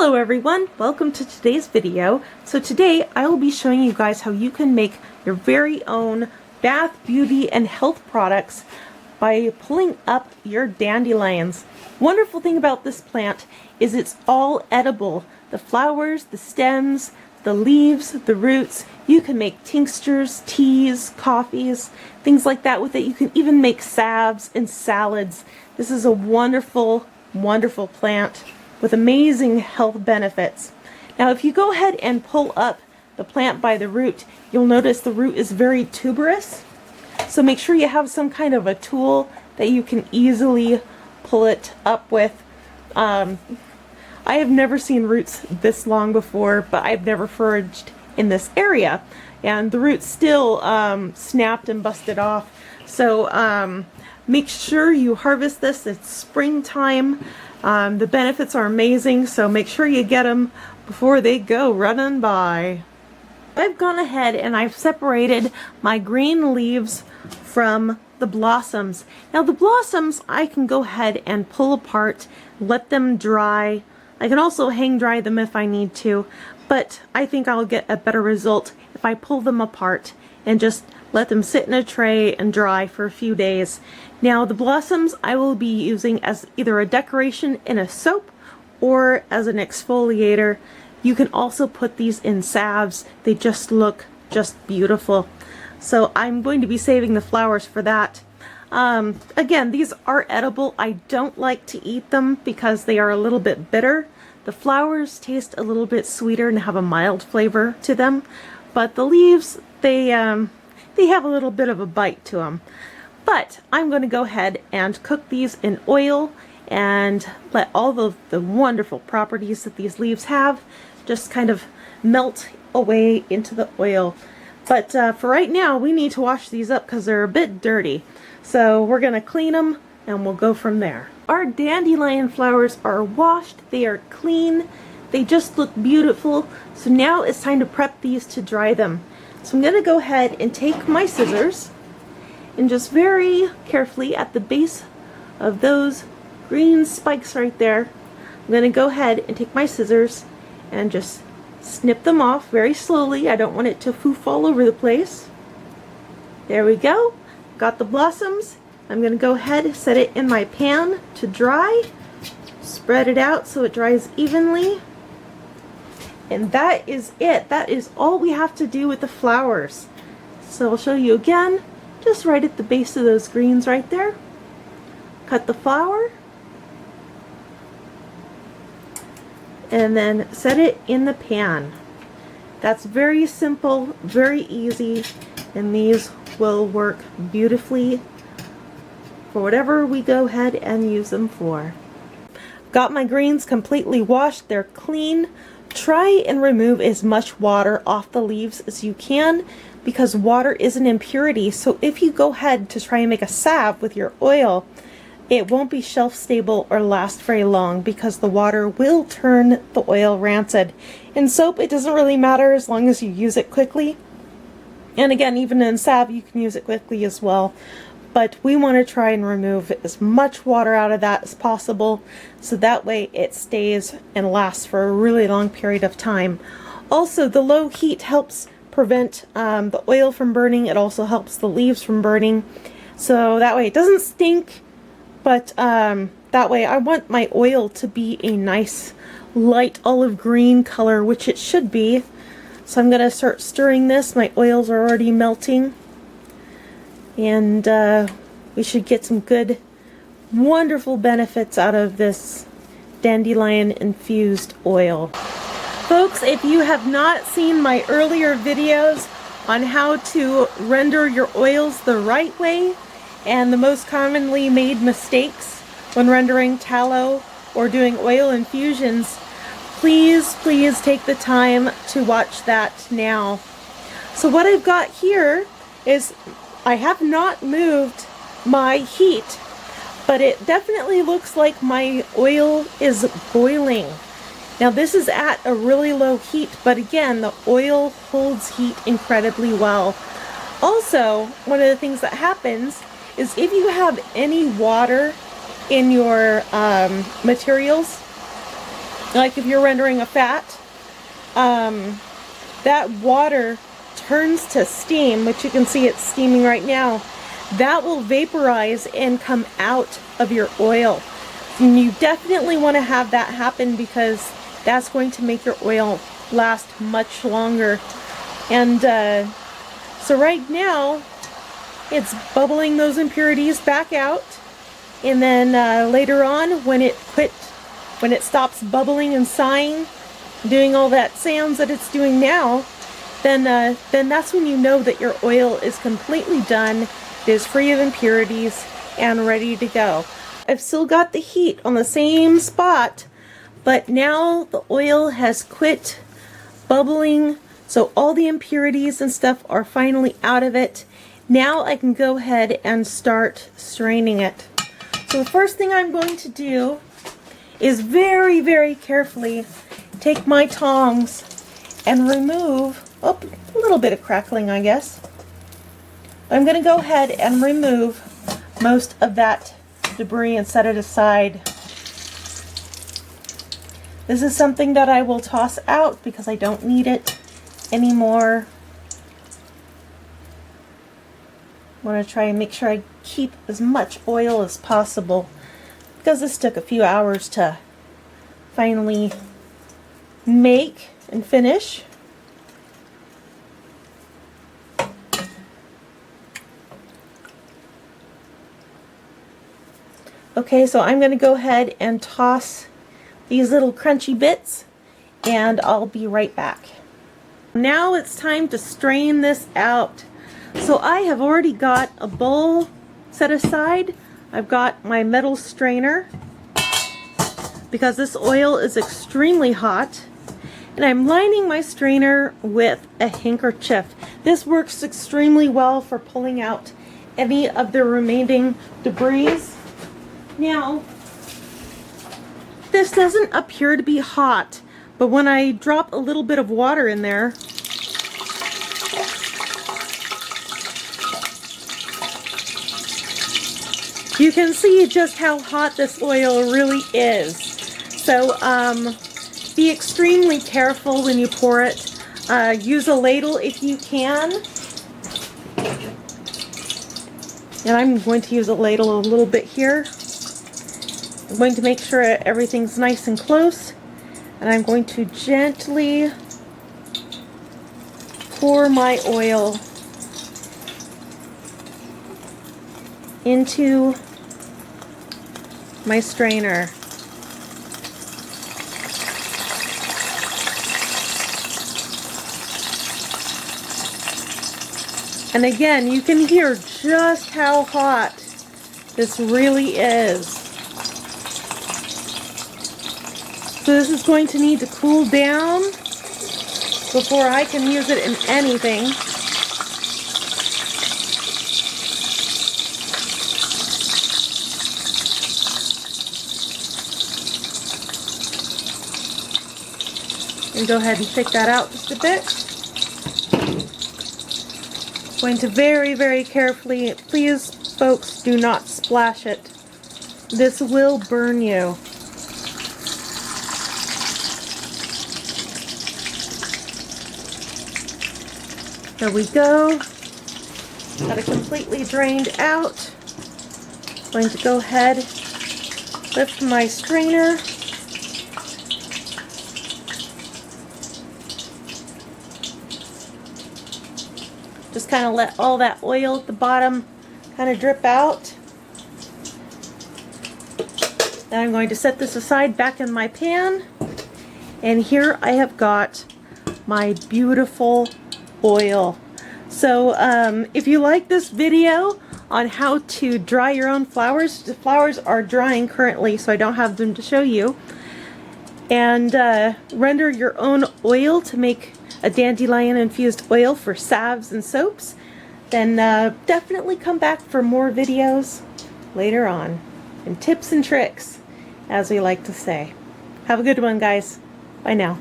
Hello everyone, welcome to today's video. So today I will be showing you guys how you can make your very own bath, beauty, and health products by pulling up your dandelions. Wonderful thing about this plant is it's all edible. The flowers, the stems, the leaves, the roots. You can make tinctures, teas, coffees, things like that with it. You can even make salves and salads. This is a wonderful, wonderful plant with amazing health benefits. Now if you go ahead and pull up the plant by the root, you'll notice the root is very tuberous. So make sure you have some kind of a tool that you can easily pull it up with. I have never seen roots this long before, but I've never foraged in this area. And the roots still snapped and busted off. So make sure you harvest this. It's springtime. The benefits are amazing, so make sure you get them before they go running by. I've gone ahead and I've separated my green leaves from the blossoms. Now the blossoms I can go ahead and pull apart, let them dry. I can also hang dry them if I need to, but I think I'll get a better result if I pull them apart and just let them sit in a tray and dry for a few days. Now the blossoms I will be using as either a decoration in a soap or as an exfoliator. You can also put these in salves. They just look beautiful. So I'm going to be saving the flowers for that. Again, these are edible. I don't like to eat them because they are a little bit bitter. The flowers taste a little bit sweeter and have a mild flavor to them, but the leaves, they have a little bit of a bite to them. But I'm going to go ahead and cook these in oil and let all the wonderful properties that these leaves have just kind of melt away into the oil. But for right now, we need to wash these up because they're a bit dirty. So we're going to clean them and we'll go from there. Our dandelion flowers are washed. They are clean. They just look beautiful. So now it's time to prep these to dry them. So I'm going to go ahead and take my scissors and just very carefully at the base of those green spikes right there, I'm going to go ahead and take my scissors and just snip them off very slowly. I don't want it to foof all over the place. There we go. Got the blossoms. I'm going to go ahead and set it in my pan to dry. Spread it out so it dries evenly. And that is it. That is all we have to do with the flowers. So I'll show you again, just right at the base of those greens right there. Cut the flower. And then set it in the pan. That's very simple, very easy, and these will work beautifully for whatever we go ahead and use them for. Got my greens completely washed. They're clean. Try and remove as much water off the leaves as you can because water is an impurity. So if you go ahead to try and make a salve with your oil, it won't be shelf stable or last very long because the water will turn the oil rancid. In soap, it doesn't really matter as long as you use it quickly. And again, even in salve, you can use it quickly as well. But we want to try and remove as much water out of that as possible so that way it stays and lasts for a really long period of time. Also, the low heat helps prevent the oil from burning. It also helps the leaves from burning. So that way it doesn't stink, but that way I want my oil to be a nice light olive green color, which it should be. So I'm going to start stirring this. My oils are already melting. And we should get some good, wonderful benefits out of this dandelion infused oil. Folks, if you have not seen my earlier videos on how to render your oils the right way and the most commonly made mistakes when rendering tallow or doing oil infusions, please take the time to watch that now. So what I've got here is I have not moved my heat, but it definitely looks like my oil is boiling. Now this is at a really low heat, but again, the oil holds heat incredibly well. Also, one of the things that happens is if you have any water in your materials, like if you're rendering a fat, that water turns to steam, which you can see it's steaming right now. That will vaporize and come out of your oil. And you definitely want to have that happen because that's going to make your oil last much longer. And so right now it's bubbling those impurities back out, and then later on when it stops bubbling and sighing, doing all that sounds that it's doing now, then that's when you know that your oil is completely done, it is free of impurities and ready to go. I've still got the heat on the same spot, but now the oil has quit bubbling, so all the impurities and stuff are finally out of it. Now I can go ahead and start straining it. So the first thing I'm going to do is very, very carefully take my tongs and remove, oh, a little bit of crackling, I guess. I'm going to go ahead and remove most of that debris and set it aside. This is something that I will toss out because I don't need it anymore. I want to try and make sure I keep as much oil as possible because this took a few hours to finally make and finish. Okay, so I'm going to go ahead and toss these little crunchy bits, and I'll be right back. Now it's time to strain this out. So I have already got a bowl set aside. I've got my metal strainer because this oil is extremely hot, and I'm lining my strainer with a handkerchief. This works extremely well for pulling out any of the remaining debris. Now, this doesn't appear to be hot, but when I drop a little bit of water in there, you can see just how hot this oil really is. So be extremely careful when you pour it. Use a ladle if you can. And I'm going to use a ladle a little bit here. I'm going to make sure everything's nice and close, and I'm going to gently pour my oil into my strainer. And again, you can hear just how hot this really is. So this is going to need to cool down before I can use it in anything. And go ahead and shake that out just a bit. Going to very, very carefully, please folks, do not splash it. This will burn you. There we go. Got it completely drained out. Going to go ahead, lift my strainer. Just kind of let all that oil at the bottom kind of drip out. Then I'm going to set this aside back in my pan. And here I have got my beautiful oil. So if you like this video on how to dry your own flowers, the flowers are drying currently, so I don't have them to show you, and render your own oil to make a dandelion infused oil for salves and soaps, then definitely come back for more videos later on, and tips and tricks, as we like to say. Have a good one, guys. Bye now.